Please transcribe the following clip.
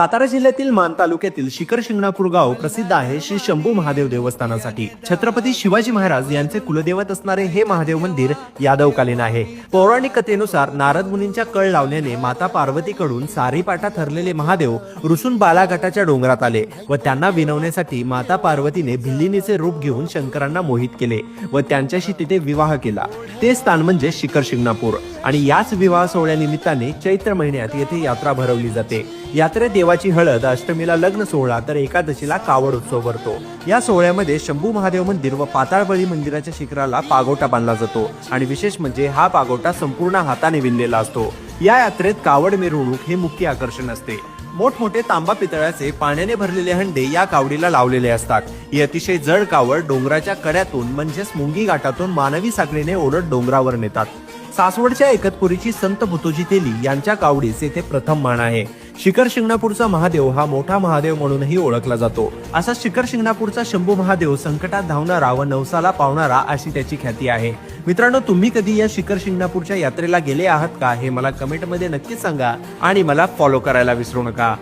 सातारा जिल्ह्यातील मान तालुक्यातील शिखर शिंगणापूर गाव प्रसिद्ध आहे श्री शंभू महादेव देवस्थानासाठी। छत्रपती शिवाजी महाराज यांचे कुलदैवत असणारे हे महादेव मंदिर यादवकालीन आहे। पौराणिक कथेनुसार नारद मुनींच्या कळ लावल्याने माता पार्वतीकडून सारीपाटा ठरलेले महादेव रुसून बालाघाटाच्या डोंगरात आले व त्यांना विनवण्यासाठी माता पार्वतीने भिल्लिनीचे रूप घेऊन शंकरांना मोहित केले व त्यांच्याशी तिथे विवाह केला। ते स्थान म्हणजे शिखर शिंगणापूर आणि याच विवाह सोहळ्यानिमित्ताने चैत्र महिन्यात येथे यात्रा भरवली जाते। यात्रेत देवाची हळद, अष्टमीला लग्न सोहळा तर एकादशीला कावड उत्सव भरतो। या सोहळ्यामध्ये शंभू महादेव मंदिर व पाताळबळी मंदिराच्या शिखराला पागोटा बांधला जातो आणि विशेष म्हणजे हा पागोटा संपूर्ण हाताने विणलेला असतो। या यात्रेत कावड मिरवणूक हे मुख्य आकर्षण असते। मोठमोठे तांबा पितळाचे पाण्याने भरलेले हंडे या कावडीला लावलेले असतात। ही अतिशय जड कावड डोंगराच्या कड्यातून म्हणजेच मुंगी घाटातून मानवी साखळीने ओढत डोंगरावर नेतात। सासवडच्या एकतपुरीची संत भुतोजी तेली यांच्या कावडीस येथे प्रथम मान आहे। शिखर शिंगणापूरचा महादेव हा मोठा महादेव म्हणूनही ओळखला जातो। असा शिखर शिंगणापूरचा शंभू महादेव संकटात धावणारा व नवसाला पावणारा अशी त्याची ख्याती आहे। मित्रांनो, तुम्ही कधी या शिखर शिंगणापूरच्या यात्रेला गेले आहात का हे मला कमेंट मध्ये नक्कीच सांगा आणि मला फॉलो करायला विसरू नका।